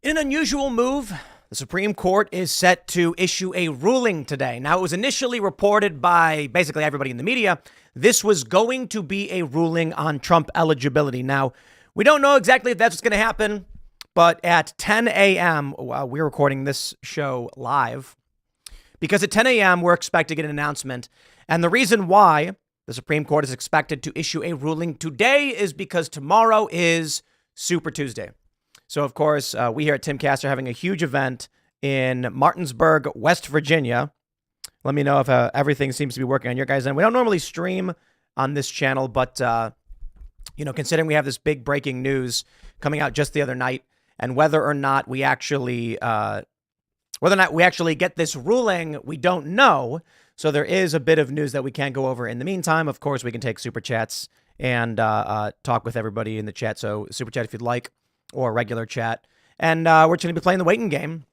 In an unusual move, the Supreme Court is set to issue a ruling today. Now, it was initially reported by basically everybody in the media. This was going to be a ruling on Trump eligibility. Now, we don't know exactly if that's what's going to happen, but at 10 a.m., we're recording this show live, because at 10 a.m., we're expected to get an announcement. And the reason why the Supreme Court is expected to issue a ruling today is because tomorrow is Super Tuesday. So, of course, we here at Timcast are having a huge event in Martinsburg, West Virginia. Let me know if everything seems to be working on your guys' end. We don't normally stream on this channel, but, considering we have this big breaking news coming out just the other night, and whether or not we actually get this ruling, we don't know. So there is a bit of news that we can't go over. In the meantime, of course, we can take super chats and talk with everybody in the chat. So super chat if you'd like, or regular chat. And we're going to be playing the waiting game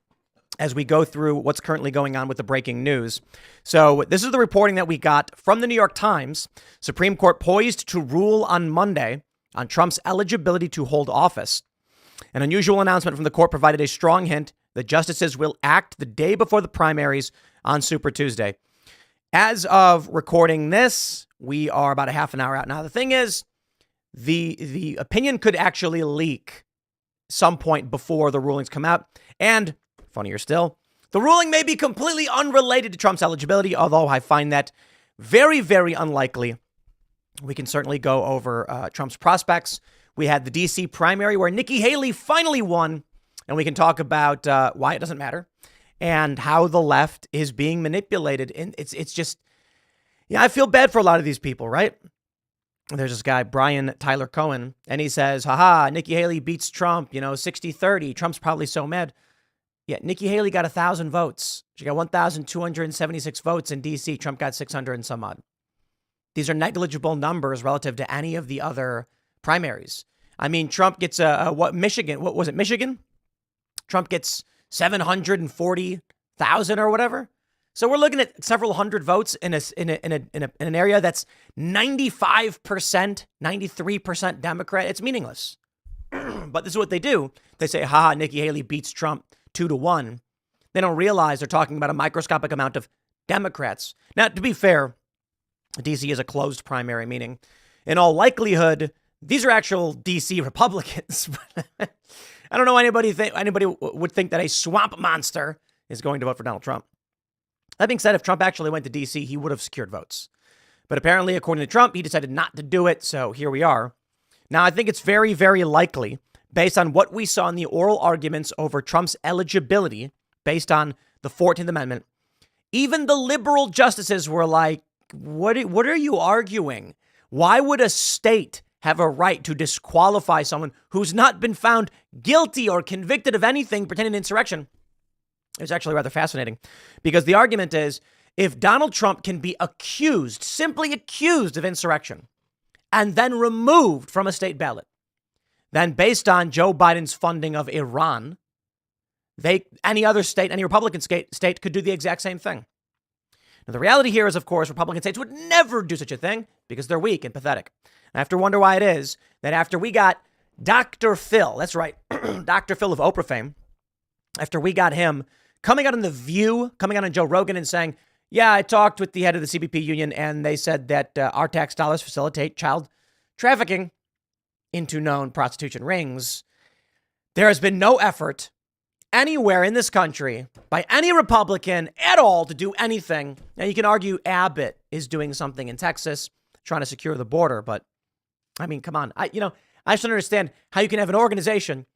as we go through what's currently going on with the breaking news. So this is the reporting that we got from the New York Times. Supreme Court poised to rule on Monday on Trump's eligibility to hold office. An unusual announcement from the court provided a strong hint that justices will act the day before the primaries on Super Tuesday. As of recording this, we are about a half an hour out. Now, the thing is, the opinion could actually leak some point before the rulings come out. And funnier still, the ruling may be completely unrelated to Trump's eligibility, although I find that very, very unlikely. We can certainly go over Trump's prospects. We had the D.C. primary where Nikki Haley finally won, and we can talk about why it doesn't matter and how the left is being manipulated. And it's just, I feel bad for a lot of these people, right? There's this guy, Brian Tyler Cohen, and he says, haha, Nikki Haley beats Trump, 60-30. Trump's probably so mad. Yeah, Nikki Haley got 1,000 votes. She got 1,276 votes in D.C. Trump got 600 and some odd. These are negligible numbers relative to any of the other primaries. I mean, Trump gets Michigan? What was it, Michigan? Trump gets 740,000 or whatever. So we're looking at several hundred votes in an area that's 95%, 93% Democrat. It's meaningless. But this is what they do. They say, haha, Nikki Haley beats Trump 2-1. They don't realize they're talking about a microscopic amount of Democrats. Now, to be fair, D.C. is a closed primary, meaning in all likelihood, these are actual D.C. Republicans. I don't know anybody would think that a swamp monster is going to vote for Donald Trump. That being said, if Trump actually went to D.C., he would have secured votes. But apparently, according to Trump, he decided not to do it. So here we are. Now, I think it's very, very likely, based on what we saw in the oral arguments over Trump's eligibility, based on the 14th Amendment, even the liberal justices were like, what are you arguing? Why would a state have a right to disqualify someone who's not been found guilty or convicted of anything pertaining to insurrection? It's actually rather fascinating, because the argument is, if Donald Trump can be accused, simply accused of insurrection, and then removed from a state ballot, then based on Joe Biden's funding of Iran, any other state, any Republican state could do the exact same thing. Now, the reality here is, of course, Republican states would never do such a thing because they're weak and pathetic. I have to wonder why it is that after we got Dr. Phil, that's right, Dr. Phil of Oprah fame, after we got him coming out on The View, coming out on Joe Rogan and saying, yeah, I talked with the head of the CBP union and they said that our tax dollars facilitate child trafficking into known prostitution rings. There has been no effort anywhere in this country by any Republican at all to do anything. Now, you can argue Abbott is doing something in Texas, trying to secure the border. But I mean, come on. I just don't understand how you can have an organization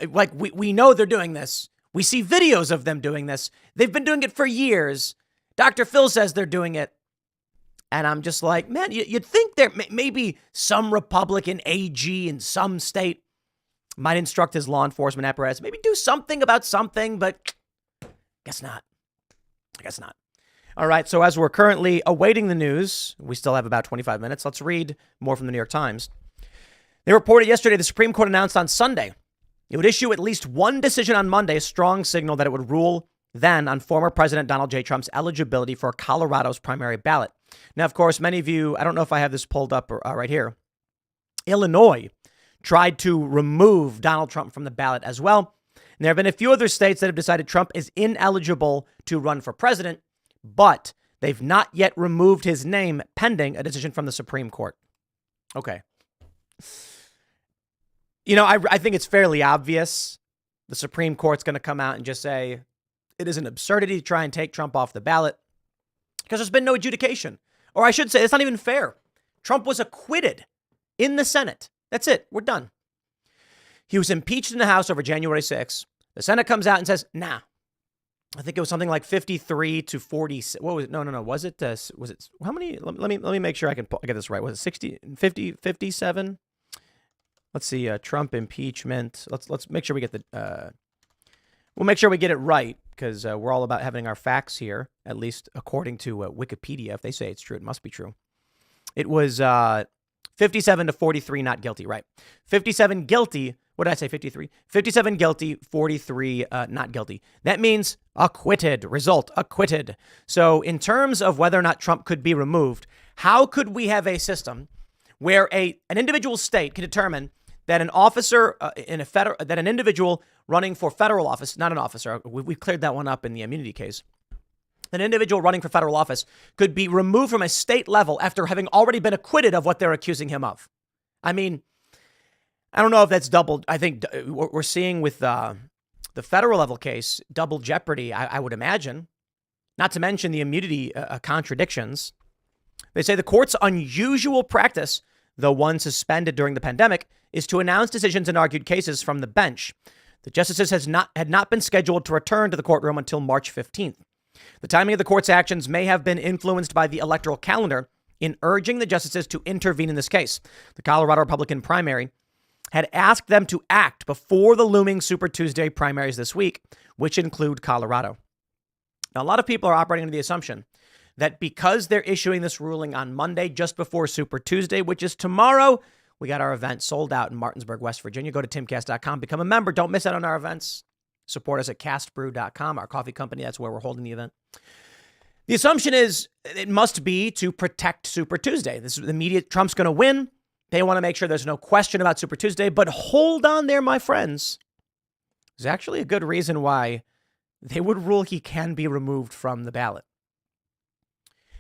like we know they're doing this. We see videos of them doing this. They've been doing it for years. Dr. Phil says they're doing it. And I'm just like, man, you'd think there maybe some Republican AG in some state might instruct his law enforcement apparatus, maybe do something about something, but guess not. I guess not. All right. So as we're currently awaiting the news, we still have about 25 minutes. Let's read more from the New York Times. They reported yesterday the Supreme Court announced on Sunday it would issue at least one decision on Monday, a strong signal that it would rule then on former President Donald J. Trump's eligibility for Colorado's primary ballot. Now, of course, many of you, I don't know if I have this pulled up right here. Illinois tried to remove Donald Trump from the ballot as well. And there have been a few other states that have decided Trump is ineligible to run for president, but they've not yet removed his name pending a decision from the Supreme Court. Okay. You know, I think it's fairly obvious the Supreme Court's going to come out and just say it is an absurdity to try and take Trump off the ballot because there's been no adjudication. Or I should say, it's not even fair. Trump was acquitted in the Senate. That's it. We're done. He was impeached in the House over January 6th. The Senate comes out and says, nah. I think it was something like 53 to 40. What was it? No. Was it how many? Let me make sure I get this right. Was it 60, 50, 57? Let's see. Trump impeachment. Let's make sure we get we'll make sure we get it right because we're all about having our facts here, at least according to Wikipedia. If they say it's true, it must be true. It was 57 to 43 not guilty, right? 57 guilty. What did I say? 53? 57 guilty, 43 not guilty. That means acquitted. Result, acquitted. So in terms of whether or not Trump could be removed, how could we have a system where an individual state can determine that an officer that an individual running for federal office, not an officer, we cleared that one up in the immunity case, an individual running for federal office could be removed from a state level after having already been acquitted of what they're accusing him of? I mean, I don't know if that's double. I think what we're seeing with the federal level case, double jeopardy, I would imagine, not to mention the immunity contradictions. They say the court's unusual practice, though one suspended during the pandemic, is to announce decisions in argued cases from the bench. The justices had not been scheduled to return to the courtroom until March 15th. The timing of the court's actions may have been influenced by the electoral calendar in urging the justices to intervene in this case. The Colorado Republican primary had asked them to act before the looming Super Tuesday primaries this week, which include Colorado. Now, a lot of people are operating under the assumption that because they're issuing this ruling on Monday, just before Super Tuesday, which is tomorrow, we got our event sold out in Martinsburg, West Virginia. Go to timcast.com, become a member. Don't miss out on our events. Support us at castbrew.com, our coffee company. That's where we're holding the event. The assumption is it must be to protect Super Tuesday. This is the media. Trump's going to win. They want to make sure there's no question about Super Tuesday. But hold on there, my friends. There's actually a good reason why they would rule he can be removed from the ballot.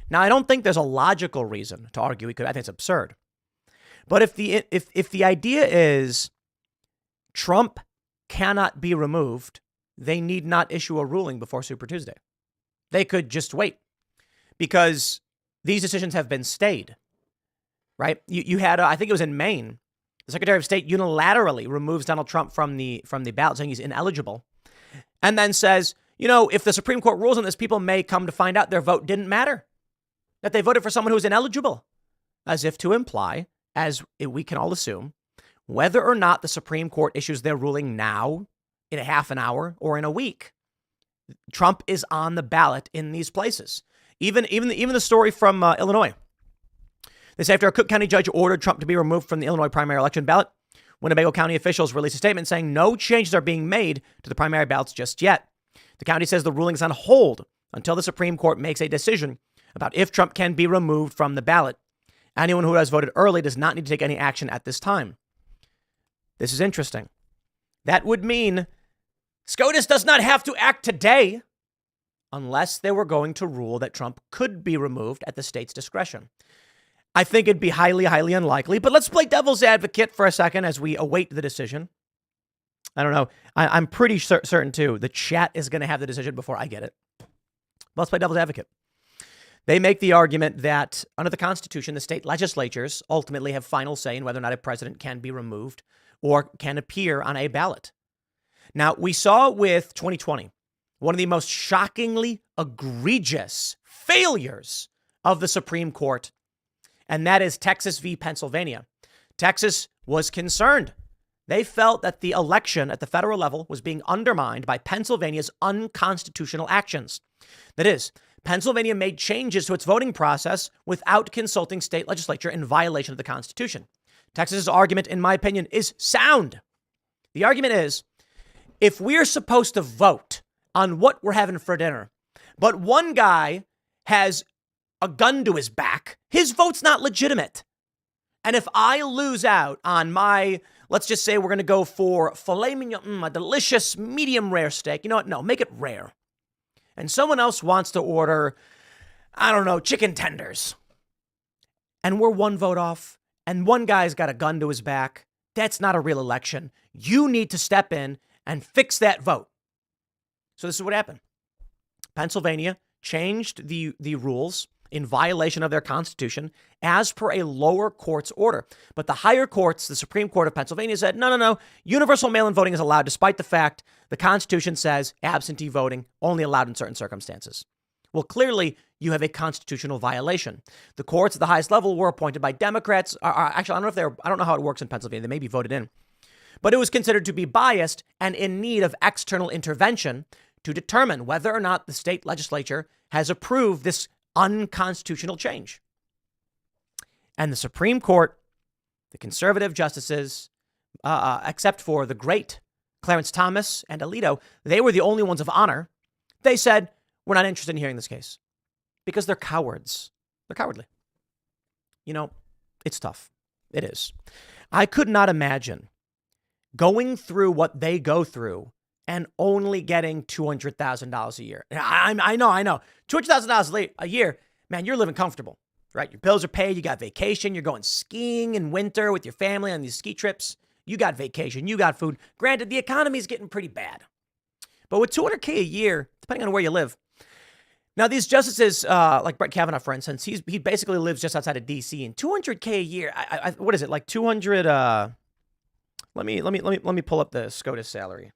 Now, I don't think there's a logical reason to argue he could. I think it's absurd. But if the idea is Trump cannot be removed, they need not issue a ruling before Super Tuesday. They could just wait because these decisions have been stayed, right? You had, I think it was in Maine, the Secretary of State unilaterally removes Donald Trump from the ballot, saying he's ineligible, and then says, you know, if the Supreme Court rules on this, people may come to find out their vote didn't matter, that they voted for someone who was ineligible, as if to imply, as we can all assume, whether or not the Supreme Court issues their ruling now, in a half an hour, or in a week, Trump is on the ballot in these places. Even the story from Illinois. They say after a Cook County judge ordered Trump to be removed from the Illinois primary election ballot, Winnebago County officials released a statement saying no changes are being made to the primary ballots just yet. The county says the ruling is on hold until the Supreme Court makes a decision about if Trump can be removed from the ballot. Anyone who has voted early does not need to take any action at this time. This is interesting. That would mean SCOTUS does not have to act today unless they were going to rule that Trump could be removed at the state's discretion. I think it'd be highly, highly unlikely, but let's play devil's advocate for a second as we await the decision. I don't know. I'm pretty certain, too, the chat is going to have the decision before I get it. But let's play devil's advocate. They make the argument that under the Constitution, the state legislatures ultimately have final say in whether or not a president can be removed or can appear on a ballot. Now, we saw with 2020, one of the most shockingly egregious failures of the Supreme Court, and that is Texas v. Pennsylvania. Texas was concerned. They felt that the election at the federal level was being undermined by Pennsylvania's unconstitutional actions. That is, Pennsylvania made changes to its voting process without consulting state legislature in violation of the Constitution. Texas's argument, in my opinion, is sound. The argument is, if we're supposed to vote on what we're having for dinner, but one guy has a gun to his back, his vote's not legitimate. And if I lose out on my let's just say we're going to go for filet mignon, a delicious medium rare steak. You know what? No, make it rare. And someone else wants to order, I don't know, chicken tenders. And we're one vote off, and one guy's got a gun to his back. That's not a real election. You need to step in and fix that vote. So this is what happened. Pennsylvania changed the rules in violation of their constitution as per a lower court's order. But the higher courts, the Supreme Court of Pennsylvania, said, no, universal mail-in voting is allowed despite the fact the Constitution says absentee voting only allowed in certain circumstances. Well, clearly, you have a constitutional violation. The courts at the highest level were appointed by Democrats. Actually, I don't know how it works in Pennsylvania. They may be voted in. But it was considered to be biased and in need of external intervention to determine whether or not the state legislature has approved this unconstitutional change. And the Supreme Court, the conservative justices, except for the great Clarence Thomas and Alito, they were the only ones of honor. They said, we're not interested in hearing this case because they're cowards. They're cowardly. You know, it's tough. It is. I could not imagine going through what they go through and only getting $200,000 a year. I know. $200,000 a year, man, you're living comfortable, right? Your bills are paid. You got vacation. You're going skiing in winter with your family on these ski trips. You got vacation. You got food. Granted, the economy is getting pretty bad. But with $200K a year, depending on where you live. Now, these justices, like Brett Kavanaugh, for instance, he basically lives just outside of D.C. and $200K a year. What is it? Like 200? Let me pull up the SCOTUS salary.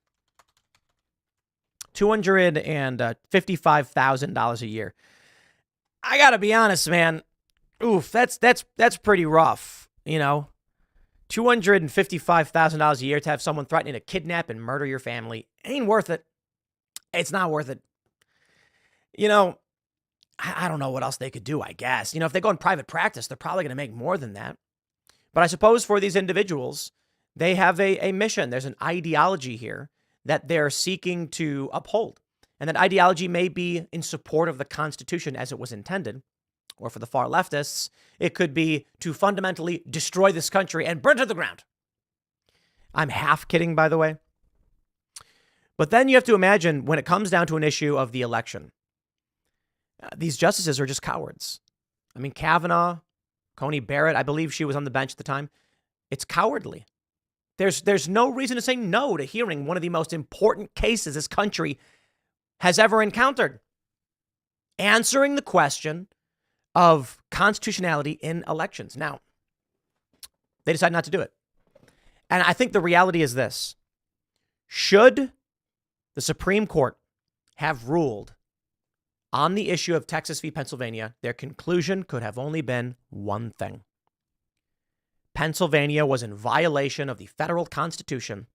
$255,000 a year. I gotta be honest, man. Oof, that's pretty rough. You know, $255,000 a year to have someone threatening to kidnap and murder your family ain't worth it. It's not worth it. You know, I don't know what else they could do, I guess. You know, if they go in private practice, they're probably going to make more than that. But I suppose for these individuals, they have a mission. There's an ideology here that they're seeking to uphold. And that ideology may be in support of the Constitution as it was intended. Or for the far leftists, it could be to fundamentally destroy this country and burn it to the ground. I'm half kidding, by the way. But then you have to imagine when it comes down to an issue of the election, these justices are just cowards. I mean, Kavanaugh, Coney Barrett, I believe she was on the bench at the time. It's cowardly. There's no reason to say no to hearing one of the most important cases this country has ever encountered. Answering the question of constitutionality in elections. Now, they decide not to do it. And I think the reality is this. Should the Supreme Court have ruled on the issue of Texas v. Pennsylvania, their conclusion could have only been one thing. Pennsylvania was in violation of the federal Constitution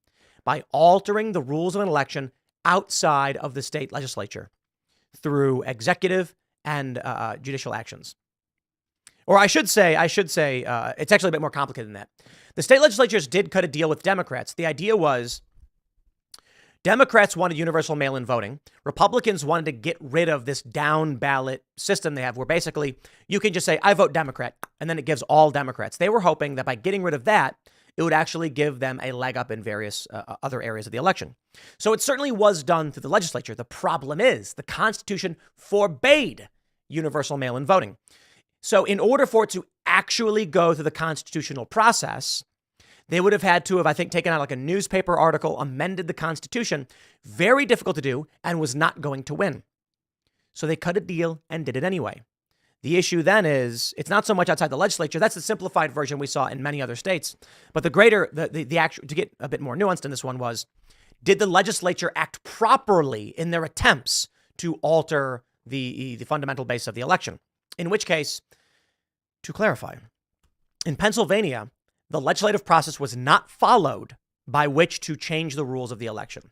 by altering the rules of an election outside of the state legislature through executive and judicial actions. Or I should say, it's actually a bit more complicated than that. The state legislatures did cut a deal with Democrats. The idea was Democrats wanted universal mail-in voting. Republicans wanted to get rid of this down ballot system they have where basically you can just say, I vote Democrat, and then it gives all Democrats. They were hoping that by getting rid of that, it would actually give them a leg up in various other areas of the election. So it certainly was done through the legislature. The problem is the Constitution forbade universal mail-in voting. So in order for it to actually go through the constitutional process, they would have had to have, I think, taken out like a newspaper article, amended the Constitution. Very difficult to do and was not going to win. So they cut a deal and did it anyway. The issue then is it's not so much outside the legislature. That's the simplified version we saw in many other states. But the actual, to get a bit more nuanced in this one was, did the legislature act properly in their attempts to alter the fundamental base of the election? In which case, to clarify, in Pennsylvania, the legislative process was not followed by which to change the rules of the election.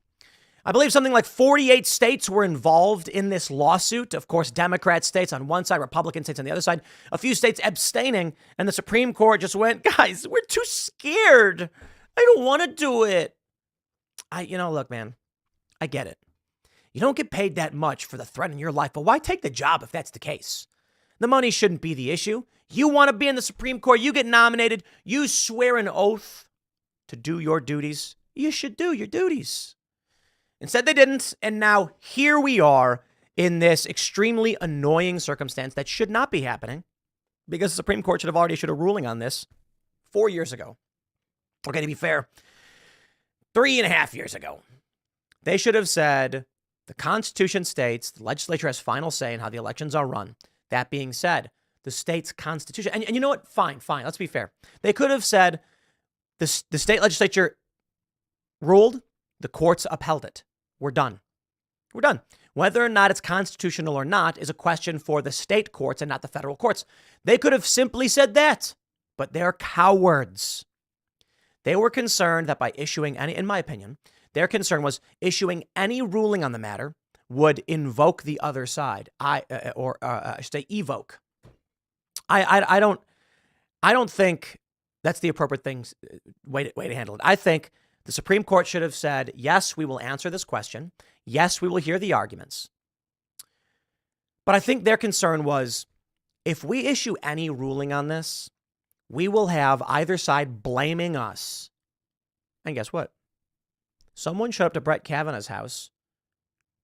I believe something like 48 states were involved in this lawsuit. Of course, Democrat states on one side, Republican states on the other side, a few states abstaining, and the Supreme Court just went, guys, we're too scared. I don't want to do it. Look, man, I get it. You don't get paid that much for the threat in your life, but why take the job if that's the case? The money shouldn't be the issue. You want to be in the Supreme Court, you get nominated, you swear an oath to do your duties, you should do your duties. Instead, they didn't. And now here we are in this extremely annoying circumstance that should not be happening because the Supreme Court should have already issued a ruling on this 4 years ago. Okay, to be fair, 3.5 years ago. They should have said the Constitution states the legislature has final say in how the elections are run. That being said, the state's constitution, and you know what? Fine. Let's be fair. They could have said the state legislature ruled, the courts upheld it. We're done. Whether or not it's constitutional or not is a question for the state courts and not the federal courts. They could have simply said that, but they're cowards. They were concerned that by issuing any, in my opinion, their concern was issuing any ruling on the matter would invoke the other side. I should say evoke. I don't think that's the appropriate way to handle it. I think the Supreme Court should have said, yes, we will answer this question. Yes, we will hear the arguments. But I think their concern was, if we issue any ruling on this, we will have either side blaming us. And guess what? Someone showed up to Brett Kavanaugh's house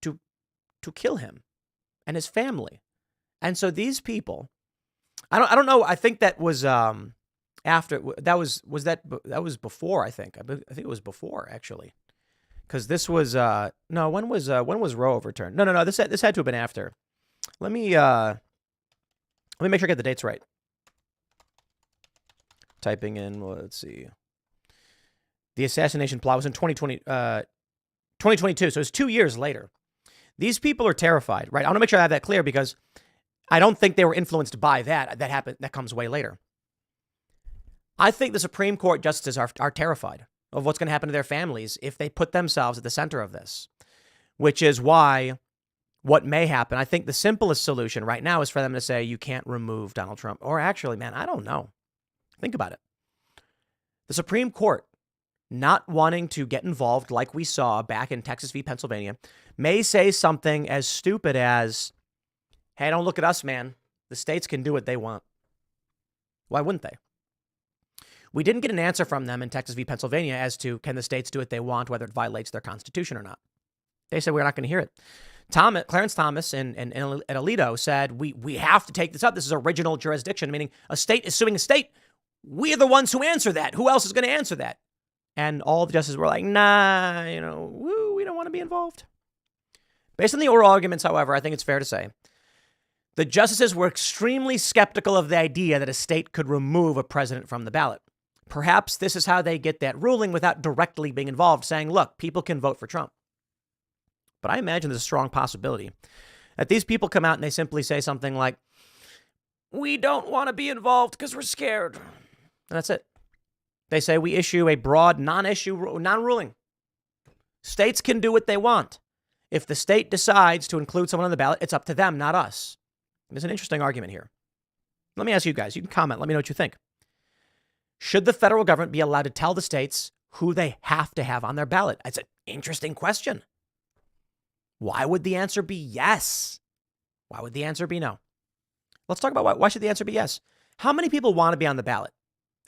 to kill him and his family. And so these people, I don't know. I think that was after that was before. I think it was before, actually, because this was no. When was Roe overturned? No. This had to have been after. Let me make sure I get the dates right. Typing in. Well, let's see. The assassination plot was in 2022, so it's 2 years later. These people are terrified, right? I want to make sure I have that clear because I don't think they were influenced by that. That happened. That comes way later. I think the Supreme Court justices are terrified of what's going to happen to their families if they put themselves at the center of this, which is why what may happen. I think the simplest solution right now is for them to say you can't remove Donald Trump. Or actually, man, I don't know. Think about it. The Supreme Court not wanting to get involved like we saw back in Texas v. Pennsylvania may say something as stupid as, hey, don't look at us, man. The states can do what they want. Why wouldn't they? We didn't get an answer from them in Texas v. Pennsylvania as to can the states do what they want, whether it violates their constitution or not. They said we're not going to hear it. Clarence Thomas at Alito said we have to take this up. This is original jurisdiction, meaning a state is suing a state. We're the ones who answer that. Who else is going to answer that? And all the justices were like, nah, we don't want to be involved. Based on the oral arguments, however, I think it's fair to say the justices were extremely skeptical of the idea that a state could remove a president from the ballot. Perhaps this is how they get that ruling without directly being involved, saying, look, people can vote for Trump. But I imagine there's a strong possibility that these people come out and they simply say something like, we don't want to be involved because we're scared. And that's it. They say we issue a broad non-ruling. States can do what they want. If the state decides to include someone on the ballot, it's up to them, not us. There's an interesting argument here. Let me ask you guys. You can comment. Let me know what you think. Should the federal government be allowed to tell the states who they have to have on their ballot? It's an interesting question. Why would the answer be yes? Why would the answer be no? Let's talk about why should the answer be yes? How many people want to be on the ballot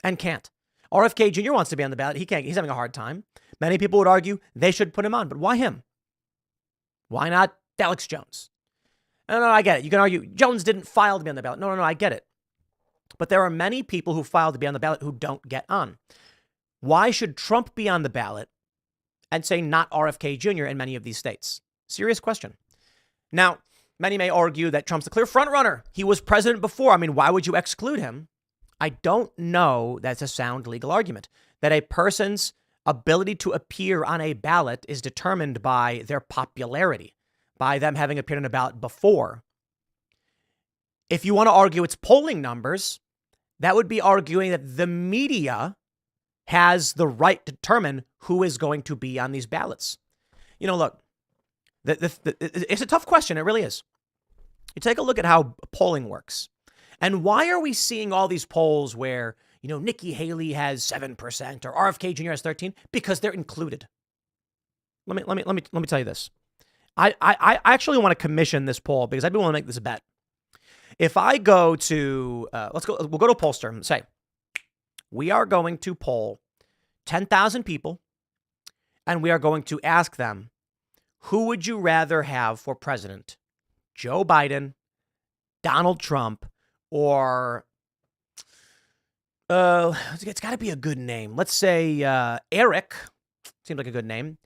and can't? RFK Jr. wants to be on the ballot. He can't. He's having a hard time. Many people would argue they should put him on, but why him? Why not Alex Jones? No, I get it. You can argue Jones didn't file to be on the ballot. No, I get it. But there are many people who filed to be on the ballot who don't get on. Why should Trump be on the ballot and say not RFK Jr. in many of these states? Serious question. Now, many may argue that Trump's the clear front runner. He was president before. I mean, why would you exclude him? I don't know that's a sound legal argument, that a person's ability to appear on a ballot is determined by their popularity, by them having appeared on a ballot before. If you want to argue it's polling numbers, that would be arguing that the media has the right to determine who is going to be on these ballots. Look, it's a tough question. It really is. You take a look at how polling works. And why are we seeing all these polls where, Nikki Haley has 7% or RFK Jr. has 13%? Because they're included. Let me tell you this. I actually want to commission this poll because I do want to make this a bet. If I go to, we'll go to a pollster and say, we are going to poll 10,000 people, and we are going to ask them, who would you rather have for president? Joe Biden, Donald Trump, or it's got to be a good name. Let's say Eric. Seems like a good name.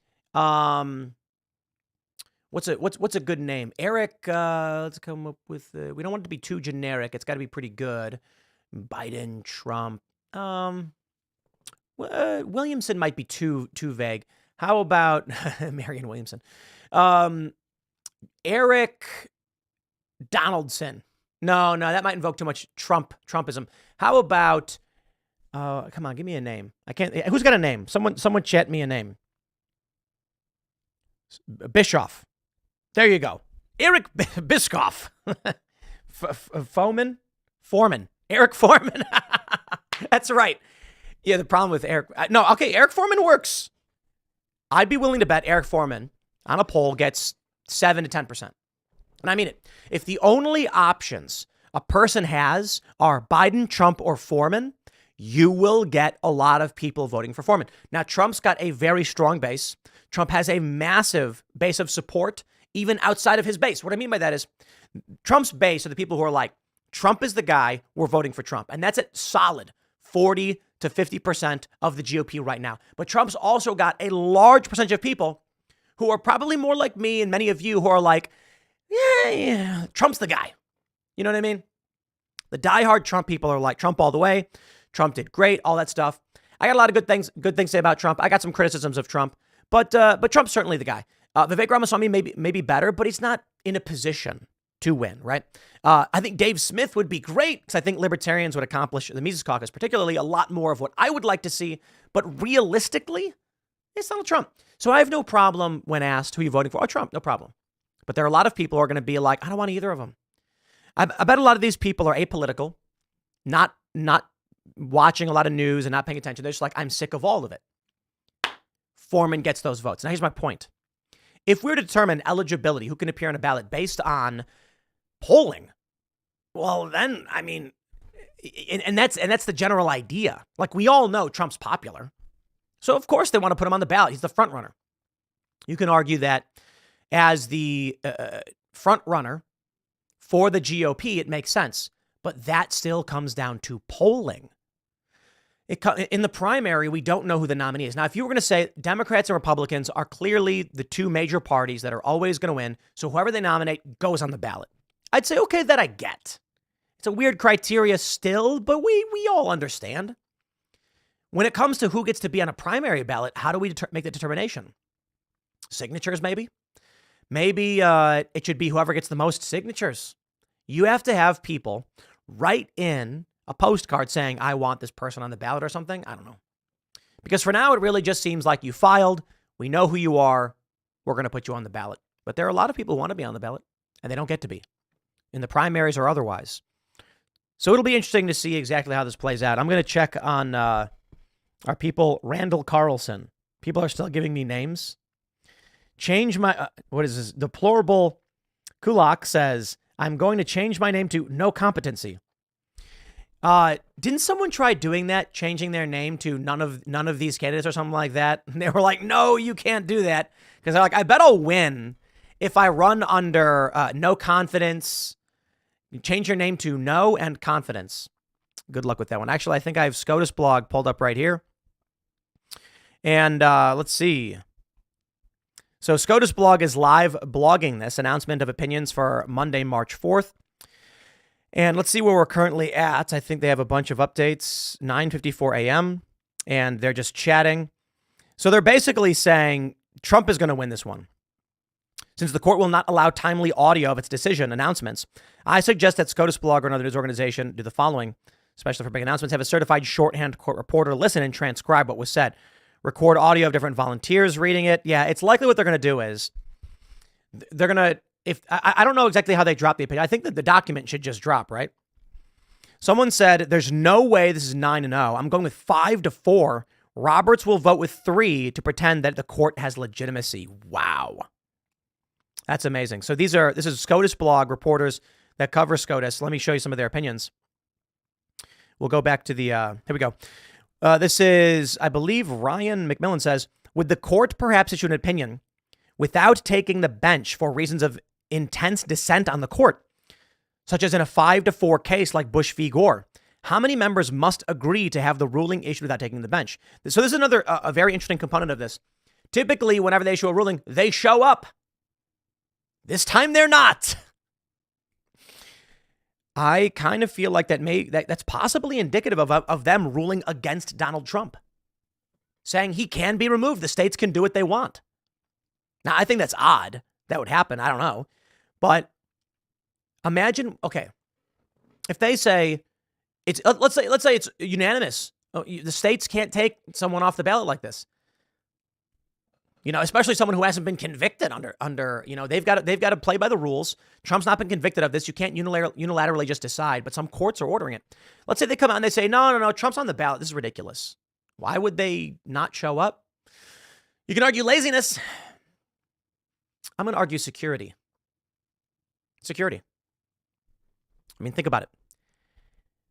What's a good name? Eric. Let's come up with. We don't want it to be too generic. It's got to be pretty good. Biden, Trump. Williamson might be too vague. How about Marianne Williamson? Eric Donaldson. No, that might invoke too much Trumpism. How about? Come on, give me a name. I can't. Who's got a name? Someone chat me a name. Bischoff. There you go. Eric Biscoff. Foreman. Eric Foreman. That's right. Yeah, the problem with Eric. No, okay, Eric Foreman works. I'd be willing to bet Eric Foreman on a poll gets 7 to 10%. And I mean it. If the only options a person has are Biden, Trump, or Foreman, you will get a lot of people voting for Foreman. Now, Trump's got a very strong base. Trump has a massive base of support, even outside of his base. What I mean by that is Trump's base are the people who are like, Trump is the guy, we're voting for Trump. And that's a solid 40 to 50% of the GOP right now. But Trump's also got a large percentage of people who are probably more like me and many of you who are like, yeah, Trump's the guy. You know what I mean? The diehard Trump people are like, Trump all the way. Trump did great, all that stuff. I got a lot of good things to say about Trump. I got some criticisms of Trump, but Trump's certainly the guy. Vivek Ramaswamy may be better, but he's not in a position to win, right? I think Dave Smith would be great because I think libertarians would accomplish, the Mises Caucus particularly, a lot more of what I would like to see. But realistically, it's Donald Trump. So I have no problem when asked who you're voting for. Oh, Trump, no problem. But there are a lot of people who are going to be like, I don't want either of them. I bet a lot of these people are apolitical, not watching a lot of news and not paying attention. They're just like, I'm sick of all of it. Foreman gets those votes. Now, here's my point. If we're to determine eligibility, who can appear on a ballot based on polling, well, then, I mean, and that's the general idea. Like, we all know Trump's popular. So, of course, they want to put him on the ballot. He's the front runner. You can argue that as the front runner for the GOP, it makes sense. But that still comes down to polling. In the primary, we don't know who the nominee is. Now, if you were going to say Democrats and Republicans are clearly the two major parties that are always going to win, so whoever they nominate goes on the ballot, I'd say, okay, that I get. It's a weird criteria still, but we all understand. When it comes to who gets to be on a primary ballot, how do we make the determination? Signatures, maybe? Maybe it should be whoever gets the most signatures. You have to have people write in a postcard saying, I want this person on the ballot or something. I don't know. Because for now, it really just seems like you filed. We know who you are. We're going to put you on the ballot. But there are a lot of people who want to be on the ballot, and they don't get to be in the primaries or otherwise. So it'll be interesting to see exactly how this plays out. I'm going to check on our people, Randall Carlson. People are still giving me names. Change my, what is this? Deplorable Kulak says, I'm going to change my name to No Competency. Didn't someone try doing that, changing their name to none of these candidates or something like that? And they were like, no, you can't do that. Because they're like, I bet I'll win if I run under No Confidence. You change your name to No and Confidence. Good luck with that one. Actually, I think I have SCOTUS blog pulled up right here. And let's see. So SCOTUS blog is live blogging this announcement of opinions for Monday, March 4th. And let's see where we're currently at. I think they have a bunch of updates, 9:54 a.m., and they're just chatting. So they're basically saying Trump is going to win this one. Since the court will not allow timely audio of its decision announcements, I suggest that SCOTUS blog or another news organization do the following, especially for big announcements. Have a certified shorthand court reporter listen and transcribe what was said. Record audio of different volunteers reading it. Yeah, it's likely what they're going to do is they're going to, I don't know exactly how they drop the opinion. I think that the document should just drop, right? Someone said, there's no way this is 9-0. I'm going with 5-4. Roberts will vote with 3 to pretend that the court has legitimacy. Wow. That's amazing. So this is SCOTUS blog reporters that cover SCOTUS. Let me show you some of their opinions. We'll go back to the, here we go. This is, I believe, Ryan McMillan says, would the court perhaps issue an opinion without taking the bench for reasons of intense dissent on the court, such as in a 5-4 case like Bush v. Gore? How many members must agree to have the ruling issued without taking the bench? So this is another a very interesting component of this. Typically, whenever they issue a ruling, they show up. This time they're not. I kind of feel like that's possibly indicative of them ruling against Donald Trump, saying he can be removed. The states can do what they want. Now, I think that's odd. That would happen. I don't know. But imagine, okay, if they say it's, let's say it's unanimous. The states can't take someone off the ballot like this. Especially someone who hasn't been convicted under, they've got to play by the rules. Trump's not been convicted of this. You can't unilaterally just decide, but some courts are ordering it. Let's say they come out and they say, no, Trump's on the ballot. This is ridiculous. Why would they not show up? You can argue laziness. I'm going to argue security. Security. I mean, think about it.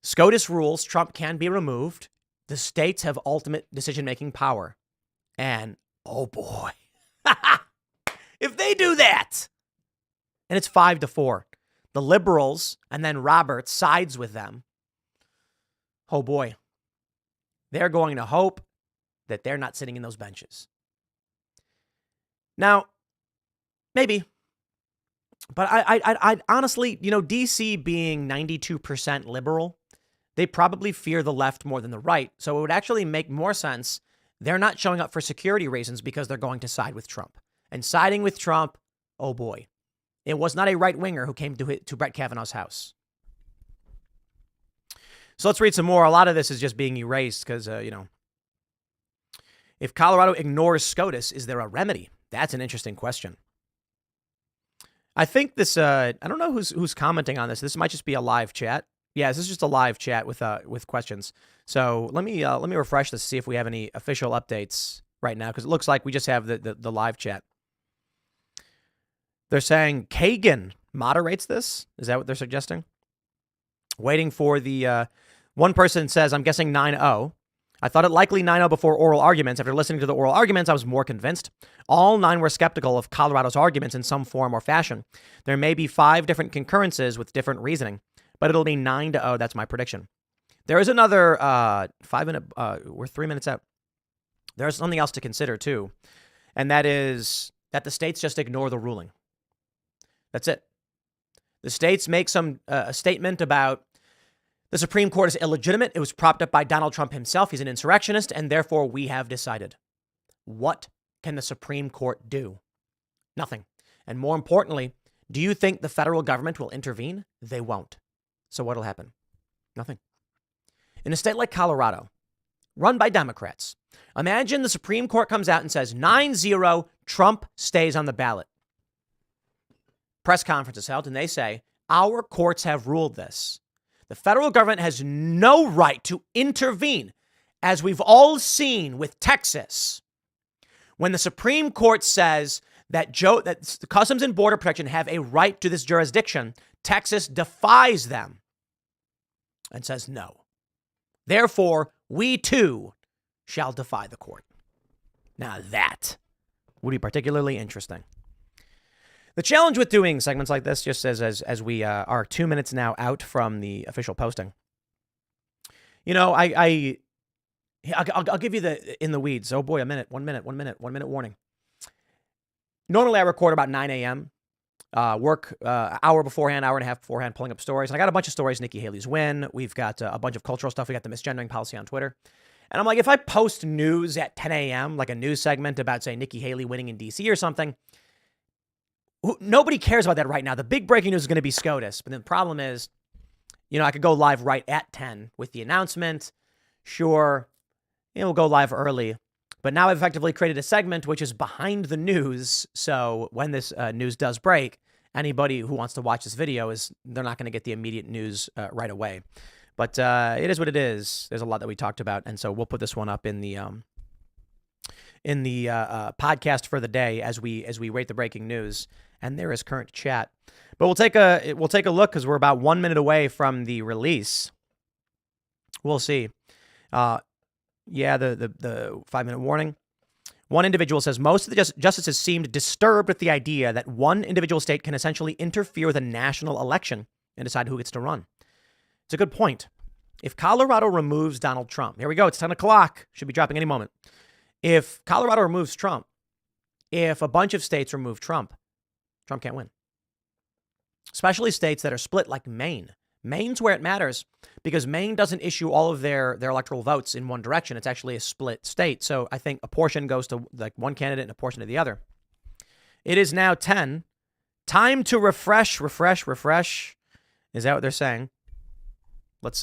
SCOTUS rules Trump can be removed. The states have ultimate decision-making power. And oh boy, if they do that, and it's 5-4, the liberals and then Roberts sides with them. Oh boy, they're going to hope that they're not sitting in those benches. Now, maybe, but I honestly, DC being 92% liberal, they probably fear the left more than the right. So it would actually make more sense. They're not showing up for security reasons because they're going to side with Trump. And siding with Trump, oh boy, it was not a right-winger who came to Brett Kavanaugh's house. So let's read some more. A lot of this is just being erased because, if Colorado ignores SCOTUS, is there a remedy? That's an interesting question. I think this, I don't know who's commenting on this. This might just be a live chat. Yeah, this is just a live chat with questions. So let me refresh this to see if we have any official updates right now, because it looks like we just have the live chat. They're saying Kagan moderates this. Is that what they're suggesting? Waiting for the one person says, I'm guessing 9-0. I thought it likely 9-0 before oral arguments. After listening to the oral arguments, I was more convinced. All 9 were skeptical of Colorado's arguments in some form or fashion. There may be 5 different concurrences with different reasoning, but it'll be 9-0. That's my prediction. There is another 5-minute, we're 3 minutes out. There's something else to consider too, and that is that the states just ignore the ruling. That's it. The states make a statement about the Supreme Court is illegitimate. It was propped up by Donald Trump himself. He's an insurrectionist, and therefore we have decided. What can the Supreme Court do? Nothing. And more importantly, do you think the federal government will intervene? They won't. So what'll happen? Nothing. In a state like Colorado, run by Democrats, imagine the Supreme Court comes out and says 9-0, Trump stays on the ballot. Press conference is held, and they say, our courts have ruled this. The federal government has no right to intervene, as we've all seen with Texas. When the Supreme Court says that the Customs and Border Protection have a right to this jurisdiction, Texas defies them and says no. Therefore, we too shall defy the court. Now that would be particularly interesting. The challenge with doing segments like this, just as we are 2 minutes now out from the official posting, I'll give you the in the weeds. Oh boy, 1 minute warning. Normally I record about 9 a.m. Work hour beforehand, hour and a half beforehand, pulling up stories. And I got a bunch of stories. Nikki Haley's win. We've got a bunch of cultural stuff. We got the misgendering policy on Twitter. And I'm like, if I post news at 10 a.m., like a news segment about, say, Nikki Haley winning in D.C. or something, nobody cares about that right now. The big breaking news is going to be SCOTUS. But the problem is, I could go live right at 10 with the announcement. Sure, we'll go live early. But now I've effectively created a segment which is behind the news. So when this news does break, anybody who wants to watch this video they're not going to get the immediate news right away. But it is what it is. There's a lot that we talked about, and so we'll put this one up in the podcast for the day as we rate the breaking news. And there is current chat. But we'll take a look because we're about 1 minute away from the release. We'll see. Yeah, the 5-minute warning. One individual says most of the justices seemed disturbed with the idea that one individual state can essentially interfere with a national election and decide who gets to run. It's a good point. If Colorado removes Donald Trump, here we go. It's 10 o'clock. Should be dropping any moment. If Colorado removes Trump, if a bunch of states remove Trump, Trump can't win. Especially states that are split like Maine. Maine's where it matters because Maine doesn't issue all of their electoral votes in one direction. It's actually a split state. So I think a portion goes to like one candidate and a portion to the other. It is now 10. Time to refresh. Is that what they're saying? Let's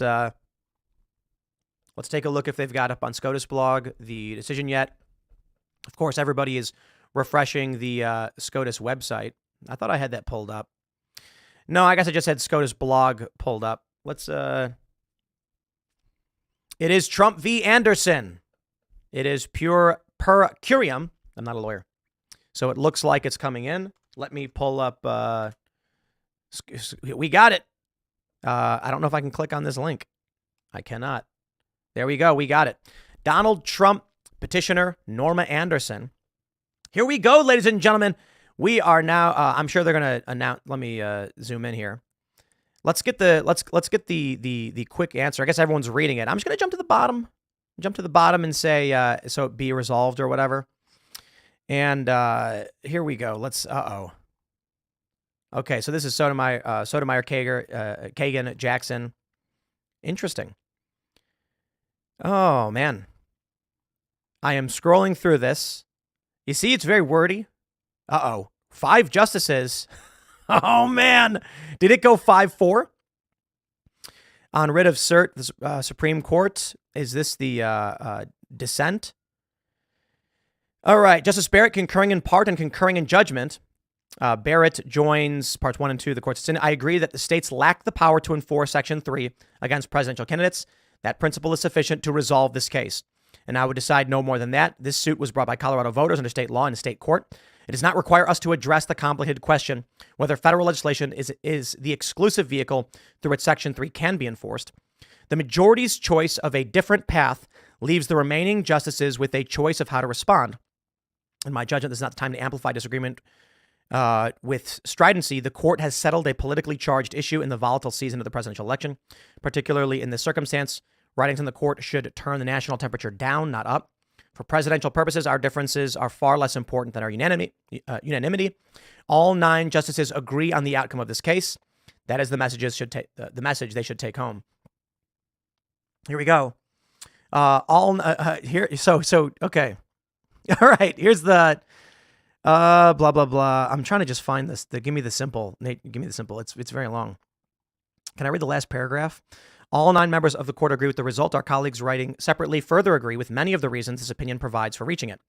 take a look if they've got up on SCOTUS blog the decision yet. Of course, everybody is refreshing the SCOTUS website. I thought I had that pulled up. No, I guess I just had SCOTUS blog pulled up. Let's, it is Trump v. Anderson. It is pure per curiam. I'm not a lawyer. So it looks like it's coming in. Let me pull up, we got it. I don't know if I can click on this link. I cannot. There we go. We got it. Donald Trump petitioner Norma Anderson. Here we go, ladies and gentlemen. We are now. I'm sure they're going to announce. Let me zoom in here. Let's get the quick answer. I guess everyone's reading it. I'm just going to jump to the bottom. And say so it be resolved or whatever. And here we go. Let's. Okay, so this is Sotomayor, Kagan, Jackson. Interesting. Oh man, I am scrolling through this. You see, it's very wordy. 5 justices. Oh, man. Did it go 5-4? On writ of cert, the Supreme Court. Is this the dissent? All right. Justice Barrett concurring in part and concurring in judgment. Barrett joins parts 1 and 2 of the court's decision. I agree that the states lack the power to enforce Section 3 against presidential candidates. That principle is sufficient to resolve this case. And I would decide no more than that. This suit was brought by Colorado voters under state law in a state court. It does not require us to address the complicated question whether federal legislation is the exclusive vehicle through which Section 3 can be enforced. The majority's choice of a different path leaves the remaining justices with a choice of how to respond. In my judgment, this is not the time to amplify disagreement with stridency. The court has settled a politically charged issue in the volatile season of the presidential election. Particularly in this circumstance, writings in the court should turn the national temperature down, not up. For presidential purposes, our differences are far less important than our unanimity. All 9 justices agree on the outcome of this case. That is the message they should take home. Here we go. Okay. All right. Here's the blah blah blah. I'm trying to just find this. Give me the simple. Nate, give me the simple. It's very long. Can I read the last paragraph? All 9 members of the court agree with the result. Our colleagues writing separately further agree with many of the reasons this opinion provides for reaching it.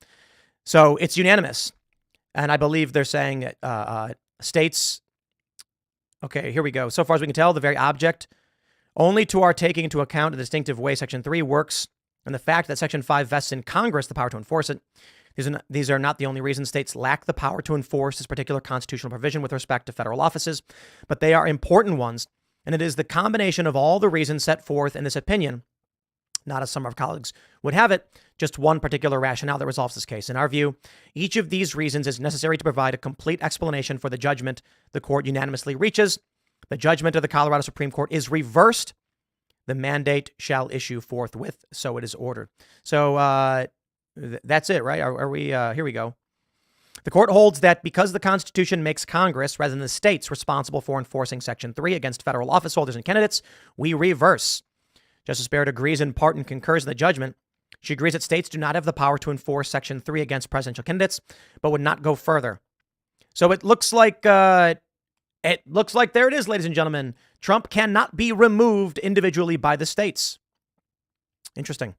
So it's unanimous. And I believe they're saying that states. Okay, here we go. So far as we can tell, the very object, only to our taking into account the distinctive way Section 3 works and the fact that Section 5 vests in Congress the power to enforce it. These are not the only reasons states lack the power to enforce this particular constitutional provision with respect to federal offices, but they are important ones. And it is the combination of all the reasons set forth in this opinion, not as some of our colleagues would have it, just one particular rationale that resolves this case. In our view, each of these reasons is necessary to provide a complete explanation for the judgment the court unanimously reaches. The judgment of the Colorado Supreme Court is reversed. The mandate shall issue forthwith, so it is ordered. So that's it, right? Are we? Here we go. The court holds that because the Constitution makes Congress, rather than the states, responsible for enforcing Section 3 against federal office holders and candidates, we reverse. Justice Barrett agrees in part and concurs in the judgment. She agrees that states do not have the power to enforce Section 3 against presidential candidates, but would not go further. So it looks like there it is, ladies and gentlemen. Trump cannot be removed individually by the states. Interesting.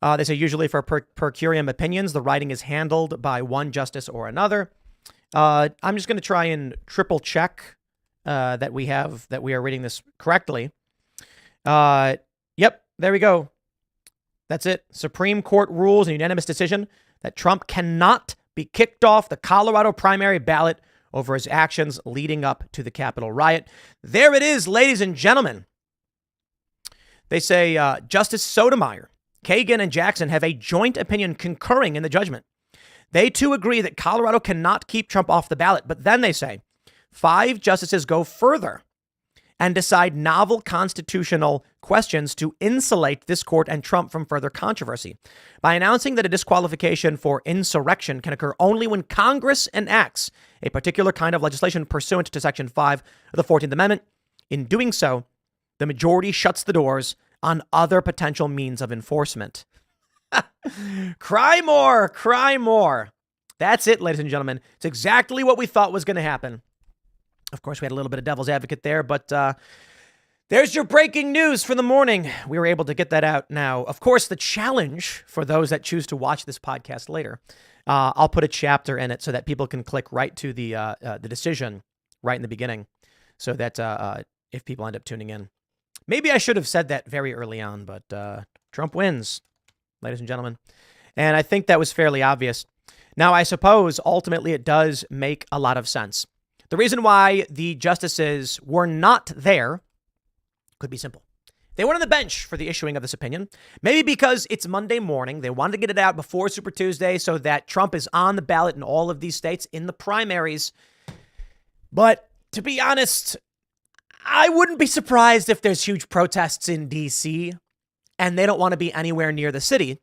They say usually for per curiam opinions, the writing is handled by one justice or another. I'm just going to try and triple check that we are reading this correctly. Yep, there we go. That's it. Supreme Court rules in unanimous decision that Trump cannot be kicked off the Colorado primary ballot over his actions leading up to the Capitol riot. There it is, ladies and gentlemen. They say Justice Sotomayor Kagan and Jackson have a joint opinion concurring in the judgment. They too agree that Colorado cannot keep Trump off the ballot. But then they say 5 justices go further and decide novel constitutional questions to insulate this court and Trump from further controversy by announcing that a disqualification for insurrection can occur only when Congress enacts a particular kind of legislation pursuant to Section 5 of the 14th Amendment. In doing so, the majority shuts the doors on other potential means of enforcement. Cry more, cry more. That's it, ladies and gentlemen. It's exactly what we thought was going to happen. Of course, we had a little bit of devil's advocate there, but there's your breaking news for the morning. We were able to get that out now. Of course, the challenge for those that choose to watch this podcast later, I'll put a chapter in it so that people can click right to the decision right in the beginning so that if people end up tuning in. Maybe I should have said that very early on, but Trump wins, ladies and gentlemen. And I think that was fairly obvious. Now, I suppose ultimately it does make a lot of sense. The reason why the justices were not there could be simple. They weren't on the bench for the issuing of this opinion. Maybe because it's Monday morning. They wanted to get it out before Super Tuesday so that Trump is on the ballot in all of these states in the primaries. But to be honest, I wouldn't be surprised if there's huge protests in D.C. and they don't want to be anywhere near the city.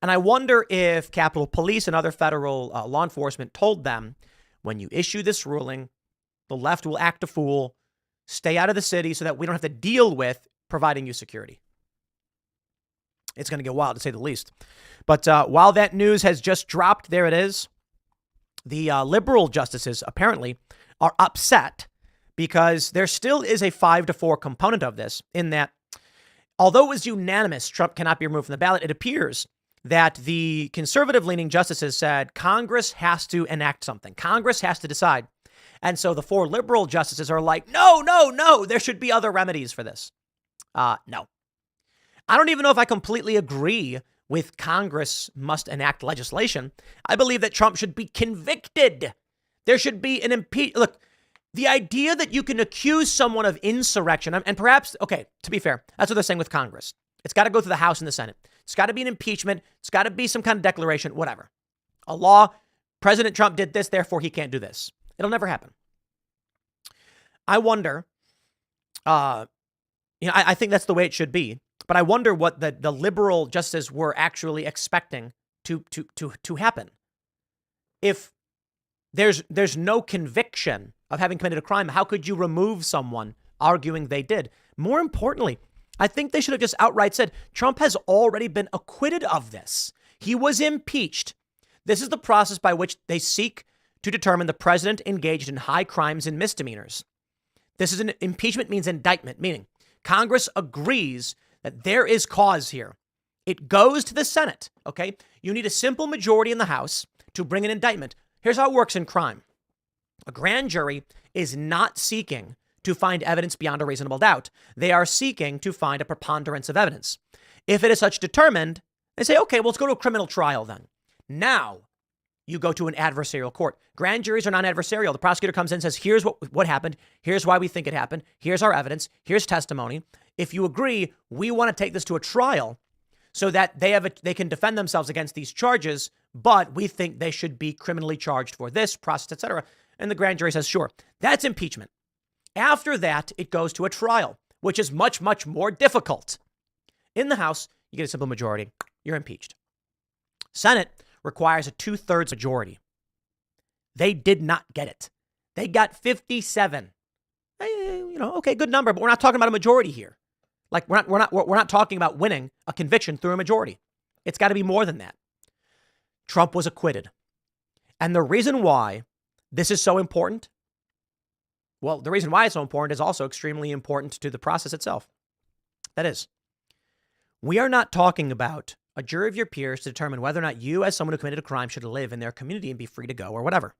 And I wonder if Capitol Police and other federal law enforcement told them, when you issue this ruling, the left will act a fool, stay out of the city so that we don't have to deal with providing you security. It's going to get wild, to say the least. But while that news has just dropped, there it is. The liberal justices apparently are upset because there still is a 5-4 component of this, in that although it was unanimous, Trump cannot be removed from the ballot, it appears that the conservative-leaning justices said Congress has to enact something. Congress has to decide. And so the 4 liberal justices are like, no, there should be other remedies for this. No. I don't even know if I completely agree with Congress must enact legislation. I believe that Trump should be convicted. There should be an impeachment. Look, the idea that you can accuse someone of insurrection, and perhaps, okay, to be fair, that's what they're saying with Congress. It's got to go through the House and the Senate. It's got to be an impeachment. It's got to be some kind of declaration, whatever. A law, President Trump did this, therefore he can't do this. It'll never happen. I wonder, I think that's the way it should be. But I wonder what the liberal justices were actually expecting to happen. If there's no conviction of having committed a crime, how could you remove someone arguing they did? More importantly, I think they should have just outright said, Trump has already been acquitted of this. He was impeached. This is the process by which they seek to determine the president engaged in high crimes and misdemeanors. This is an impeachment means indictment, meaning Congress agrees that there is cause here. It goes to the Senate, okay? You need a simple majority in the House to bring an indictment. Here's how it works in crime. A grand jury is not seeking to find evidence beyond a reasonable doubt. They are seeking to find a preponderance of evidence. If it is such determined, they say, okay, well, let's go to a criminal trial then. Now you go to an adversarial court. Grand juries are non-adversarial. The prosecutor comes in and says, here's what happened. Here's why we think it happened. Here's our evidence. Here's testimony. If you agree, we want to take this to a trial so that they can defend themselves against these charges, but we think they should be criminally charged for this process, etc. And the grand jury says, sure. That's impeachment. After that, it goes to a trial, which is much, much more difficult. In the House, you get a simple majority. You're impeached. Senate requires a 2/3 majority. They did not get it. They got 57. Okay, good number, but we're not talking about a majority here. Like we're not talking about winning a conviction through a majority. It's got to be more than that. Trump was acquitted. And the reason why this is so important, well, the reason why it's so important is also extremely important to the process itself. That is, we are not talking about a jury of your peers to determine whether or not you, as someone who committed a crime, should live in their community and be free to go or whatever.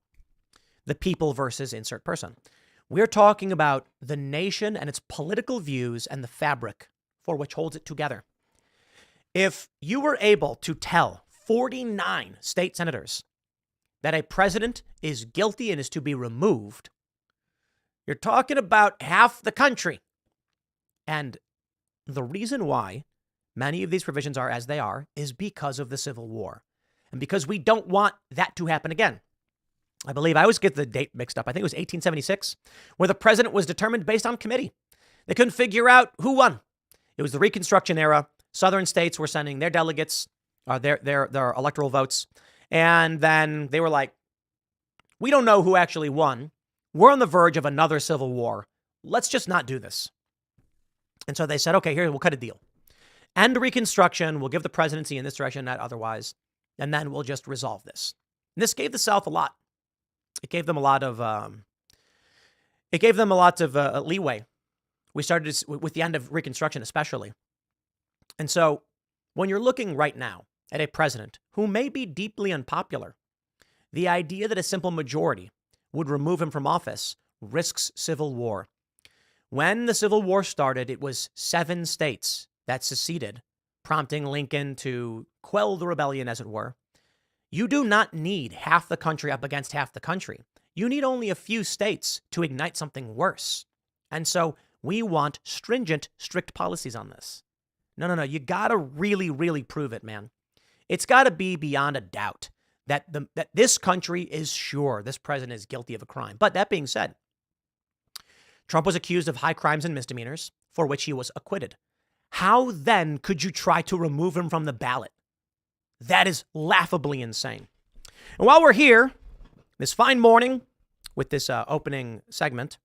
The people versus insert person. We're talking about the nation and its political views and the fabric for which holds it together. If you were able to tell 49 state senators that a president is guilty and is to be removed, you're talking about half the country. And the reason why many of these provisions are as they are, is because of the Civil War. And because we don't want that to happen again. I believe I always get the date mixed up. I think it was 1876, where the president was determined based on committee. They couldn't figure out who won. It was the Reconstruction era. Southern states were sending their delegates, their electoral votes. And then they were like, we don't know who actually won. We're on the verge of another civil war. Let's just not do this. And so they said, okay, here, we'll cut a deal. End Reconstruction. We'll give the presidency in this direction, not otherwise. And then we'll just resolve this. And this gave the South a lot. It gave them a lot of leeway. We started with the end of Reconstruction, especially. And so when you're looking right now at a president who may be deeply unpopular, the idea that a simple majority would remove him from office risks civil war. When the Civil War started, it was 7 states that seceded, prompting Lincoln to quell the rebellion, as it were. You do not need half the country up against half the country. You need only a few states to ignite something worse. And so we want stringent, strict policies on this. No. You got to really, really prove it, man. It's got to be beyond a doubt that this country is sure this president is guilty of a crime. But that being said, Trump was accused of high crimes and misdemeanors for which he was acquitted. How then could you try to remove him from the ballot? That is laughably insane. And while we're here, this fine morning, with this opening segment,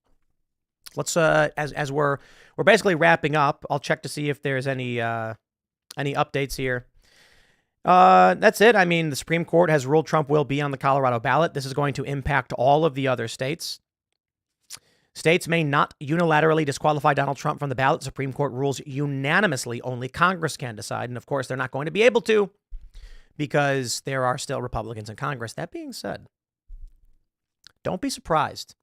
let's as we're basically wrapping up, I'll check to see if there's any updates here. That's it. I mean, the Supreme Court has ruled Trump will be on the Colorado ballot. This is going to impact all of the other states. States may not unilaterally disqualify Donald Trump from the ballot. The Supreme Court rules unanimously. Only Congress can decide. And of course, they're not going to be able to because there are still Republicans in Congress. That being said, don't be surprised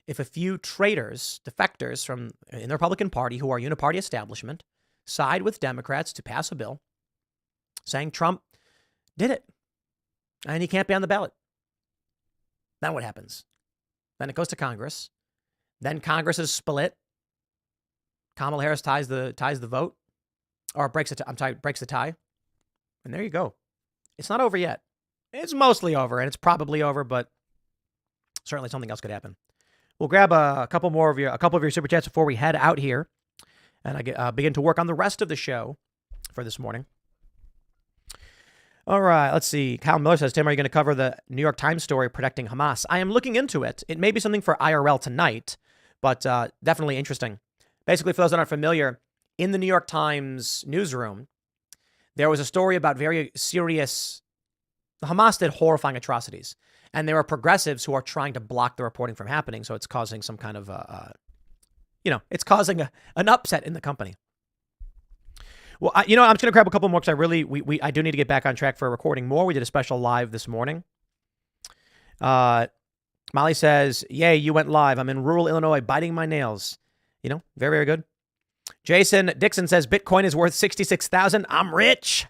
if a few traitors, defectors in the Republican Party who are uniparty establishment side with Democrats to pass a bill saying Trump did it and he can't be on the ballot. Then what happens? Then it goes to Congress. Then Congress is split. Kamala Harris ties the vote, or breaks the tie. And there you go. It's not over yet. It's mostly over, and it's probably over, but certainly something else could happen. We'll grab a couple of your super chats before we head out here, and I begin to work on the rest of the show for this morning. All right, let's see. Kyle Miller says, Tim, are you going to cover the New York Times story protecting Hamas? I am looking into it. It may be something for IRL tonight, but definitely interesting. Basically, for those that aren't familiar, in the New York Times newsroom, there was a story about very serious... Hamas did horrifying atrocities, and there are progressives who are trying to block the reporting from happening, so it's causing some kind of, it's causing an upset in the company. Well, I'm just going to grab a couple more because I do need to get back on track for recording more. We did a special live this morning. Molly says, yay, you went live. I'm in rural Illinois biting my nails. Very, very good. Jason Dixon says, Bitcoin is worth $66,000. I'm rich.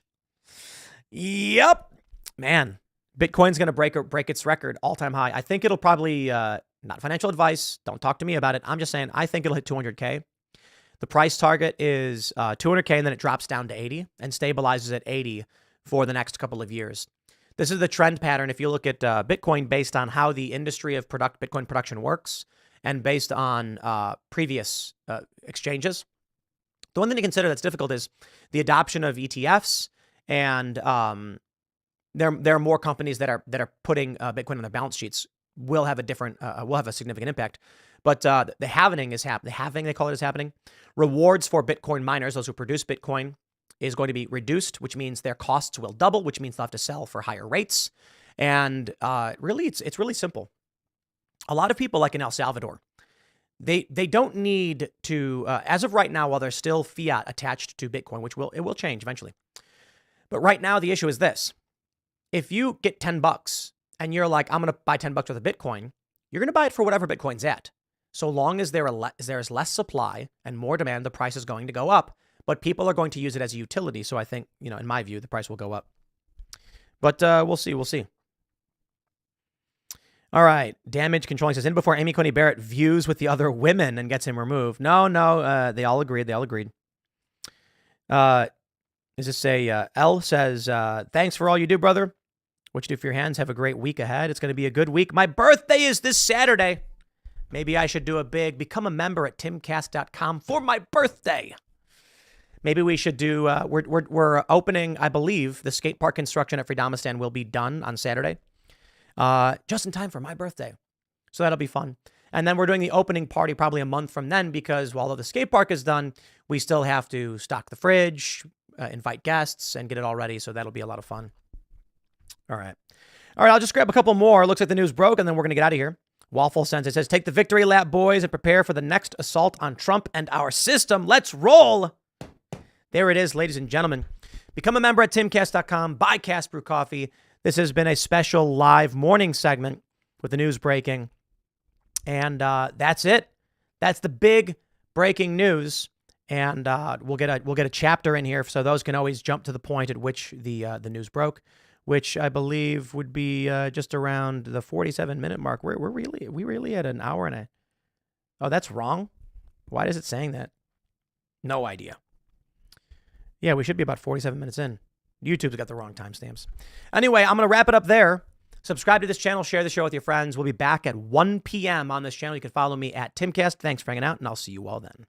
Yep. Man, Bitcoin's going to break its record, all-time high. I think it'll probably, not financial advice, don't talk to me about it. I'm just saying, I think it'll hit 200K. The price target is 200K, and then it drops down to 80 and stabilizes at 80 for the next couple of years. This is the trend pattern. If you look at Bitcoin based on how the industry of Bitcoin production works and based on previous exchanges, the one thing to consider that's difficult is the adoption of ETFs, and there are more companies that are putting Bitcoin on their balance sheets will have a significant impact. But the halving is happening. The halving, they call it, is happening. Rewards for Bitcoin miners, those who produce Bitcoin, is going to be reduced, which means their costs will double, which means they'll have to sell for higher rates. And really, it's really simple. A lot of people, like in El Salvador, they don't need to, as of right now, while there's still fiat attached to Bitcoin, which will change eventually. But right now, the issue is this. If you get $10 and you're like, I'm going to buy $10 worth of Bitcoin, you're going to buy it for whatever Bitcoin's at. So long as there is less supply and more demand, the price is going to go up. But people are going to use it as a utility. So I think, in my view, the price will go up. But we'll see. All right. Damage Controlling says, in before Amy Coney Barrett views with the other women and gets him removed. No, they all agreed. Is this a L says, thanks for all you do, brother. What you do for your hands. Have a great week ahead. It's going to be a good week. My birthday is this Saturday. Maybe I should do become a member at timcast.com for my birthday. Maybe we should do, we're opening, I believe, the skate park construction at Freedomistan will be done on Saturday. Just in time for my birthday. So that'll be fun. And then we're doing the opening party probably a month from then because although the skate park is done, we still have to stock the fridge, invite guests, and get it all ready. So that'll be a lot of fun. All right. I'll just grab a couple more. Looks like the news broke, and then we're going to get out of here. Waffle Sense, it says, take the victory lap, boys, and prepare for the next assault on Trump and our system. Let's roll. There it is, ladies and gentlemen. Become a member at timcast.com. Buy Cast Brew Coffee. This has been a special live morning segment with the news breaking. And that's it. That's the big breaking news. And we'll get a chapter in here so those can always jump to the point at which the news broke, which I believe would be just around the 47-minute mark. We really at an hour and a. Oh, that's wrong. Why is it saying that? No idea. Yeah, we should be about 47 minutes in. YouTube's got the wrong timestamps. Anyway, I'm going to wrap it up there. Subscribe to this channel. Share the show with your friends. We'll be back at 1 p.m. on this channel. You can follow me at Timcast. Thanks for hanging out, and I'll see you all then.